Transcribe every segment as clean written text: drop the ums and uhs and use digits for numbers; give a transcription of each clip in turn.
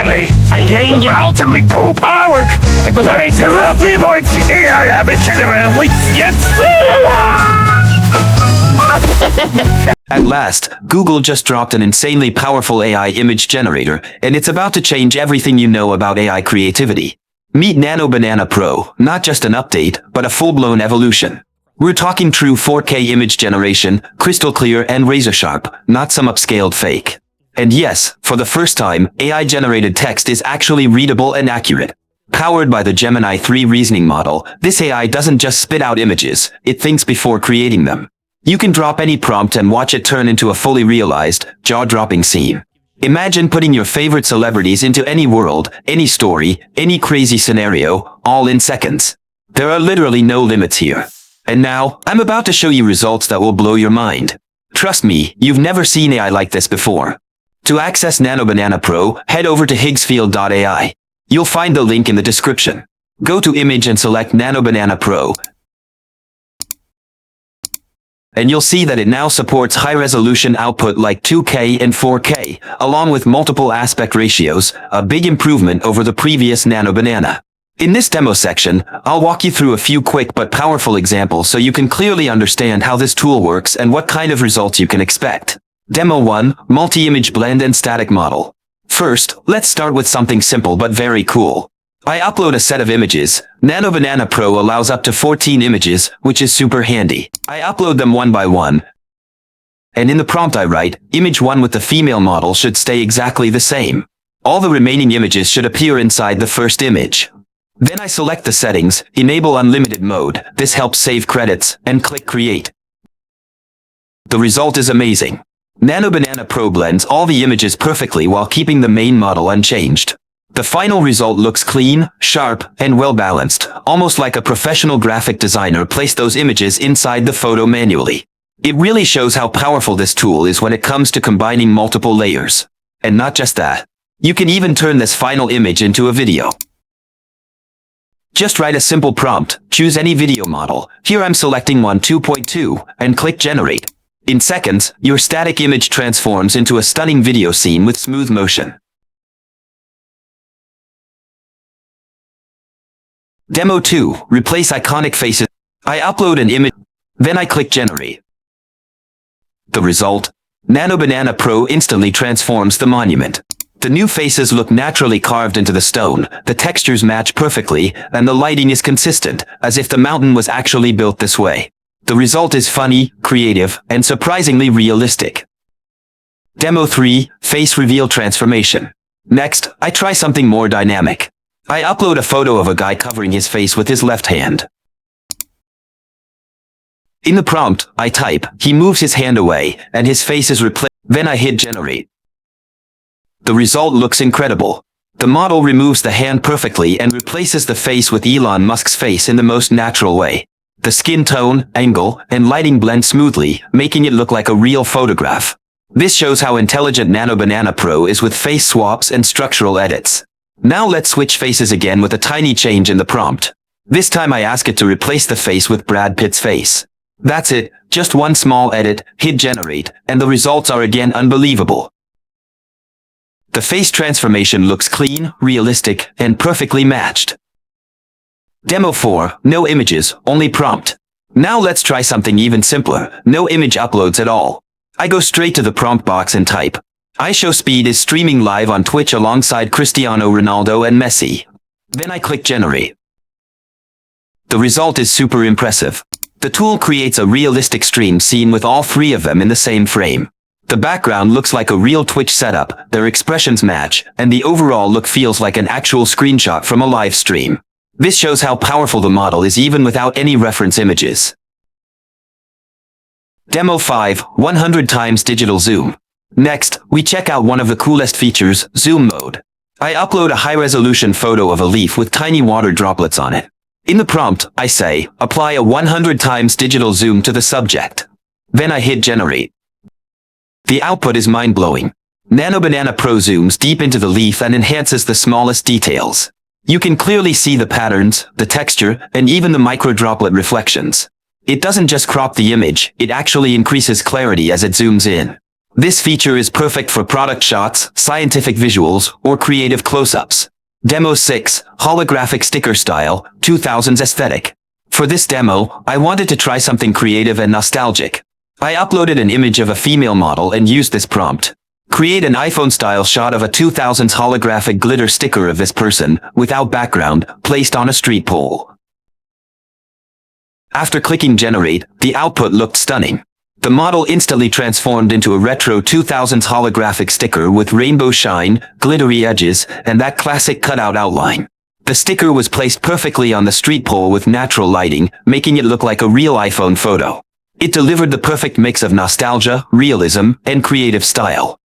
I gained your ultimate full power. But I interrupt me, boy. I have it generally. Yes. At last, Google just dropped an insanely powerful AI image generator, and it's about to change everything you know about AI creativity. Meet Nano Banana Pro, not just an update, but a full-blown evolution. We're talking true 4K image generation, crystal clear and razor sharp, not some upscaled fake. And yes, for the first time, AI-generated text is actually readable and accurate. Powered by the Gemini 3 reasoning model, this AI doesn't just spit out images, it thinks before creating them. You can drop any prompt and watch it turn into a fully realized, jaw-dropping scene. Imagine putting your favorite celebrities into any world, any story, any crazy scenario, all in seconds. There are literally no limits here. And now, I'm about to show you results that will blow your mind. Trust me, you've never seen AI like this before. To access Nano Banana Pro, head over to Higgsfield.ai. You'll find the link in the description. Go to Image and select Nano Banana Pro. And you'll see that it now supports high-resolution output like 2K and 4K, along with multiple aspect ratios, a big improvement over the previous Nano Banana. In this demo section, I'll walk you through a few quick but powerful examples so you can clearly understand how this tool works and what kind of results you can expect. Demo 1, Multi-Image Blend and Static Model. First, let's start with something simple but very cool. I upload a set of images. Nano Banana Pro allows up to 14 images, which is super handy. I upload them one by one. And in the prompt I write, image 1 with the female model should stay exactly the same. All the remaining images should appear inside the first image. Then I select the settings, enable unlimited mode, this helps save credits, and click create. The result is amazing. Nano Banana Pro blends all the images perfectly while keeping the main model unchanged. The final result looks clean, sharp, and well-balanced, almost like a professional graphic designer placed those images inside the photo manually. It really shows how powerful this tool is when it comes to combining multiple layers. And not just that. You can even turn this final image into a video. Just write a simple prompt, choose any video model, here I'm selecting one 2.2, and click generate. In seconds, your static image transforms into a stunning video scene with smooth motion. Demo 2, replace iconic faces. I upload an image, then I click generate. The result? Nano Banana Pro instantly transforms the monument. The new faces look naturally carved into the stone, the textures match perfectly, and the lighting is consistent, as if the mountain was actually built this way. The result is funny, creative, and surprisingly realistic. Demo 3, Face Reveal Transformation. Next, I try something more dynamic. I upload a photo of a guy covering his face with his left hand. In the prompt, I type, he moves his hand away, and his face is replaced. Then I hit generate. The result looks incredible. The model removes the hand perfectly and replaces the face with Elon Musk's face in the most natural way. The skin tone, angle, and lighting blend smoothly, making it look like a real photograph. This shows how intelligent Nano Banana Pro is with face swaps and structural edits. Now let's switch faces again with a tiny change in the prompt. This time I ask it to replace the face with Brad Pitt's face. That's it, just one small edit, hit generate, and the results are again unbelievable. The face transformation looks clean, realistic, and perfectly matched. Demo 4, no images, only prompt. Now let's try something even simpler, no image uploads at all. I go straight to the prompt box and type. iShowSpeed is streaming live on Twitch alongside Cristiano Ronaldo and Messi. Then I click generate. The result is super impressive. The tool creates a realistic stream scene with all three of them in the same frame. The background looks like a real Twitch setup, their expressions match, and the overall look feels like an actual screenshot from a live stream. This shows how powerful the model is even without any reference images. Demo 5, 100 times digital zoom. Next, we check out one of the coolest features, zoom mode. I upload a high-resolution photo of a leaf with tiny water droplets on it. In the prompt, I say, apply a 100 times digital zoom to the subject. Then I hit generate. The output is mind-blowing. Nano Banana Pro zooms deep into the leaf and enhances the smallest details. You can clearly see the patterns, the texture, and even the micro-droplet reflections. It doesn't just crop the image, it actually increases clarity as it zooms in. This feature is perfect for product shots, scientific visuals, or creative close-ups. Demo 6, Holographic Sticker Style, 2000s Aesthetic. For this demo, I wanted to try something creative and nostalgic. I uploaded an image of a female model and used this prompt. Create an iPhone-style shot of a 2000s holographic glitter sticker of this person, without background, placed on a street pole. After clicking generate, the output looked stunning. The model instantly transformed into a retro 2000s holographic sticker with rainbow shine, glittery edges, and that classic cutout outline. The sticker was placed perfectly on the street pole with natural lighting, making it look like a real iPhone photo. It delivered the perfect mix of nostalgia, realism, and creative style.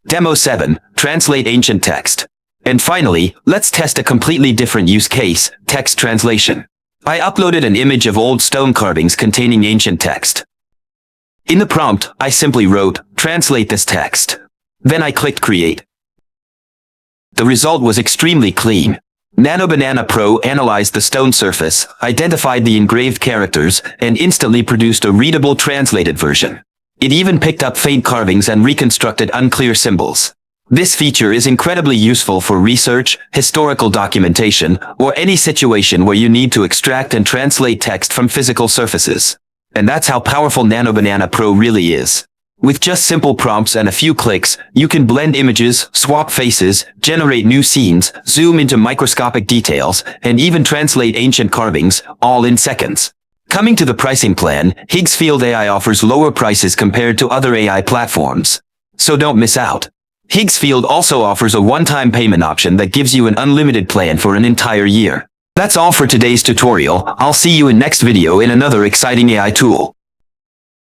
Demo 7, Translate Ancient Text. And finally, let's test a completely different use case, text translation. I uploaded an image of old stone carvings containing ancient text. In the prompt, I simply wrote, "Translate this text." Then I clicked Create. The result was extremely clean. Nano Banana Pro analyzed the stone surface, identified the engraved characters, and instantly produced a readable translated version. It even picked up faint carvings and reconstructed unclear symbols. This feature is incredibly useful for research, historical documentation, or any situation where you need to extract and translate text from physical surfaces. And that's how powerful Nano Banana Pro really is. With just simple prompts and a few clicks, you can blend images, swap faces, generate new scenes, zoom into microscopic details, and even translate ancient carvings, all in seconds. Coming to the pricing plan, Higgsfield AI offers lower prices compared to other AI platforms. So don't miss out. Higgsfield also offers a one-time payment option that gives you an unlimited plan for an entire year. That's all for today's tutorial. I'll see you in next video in another exciting AI tool.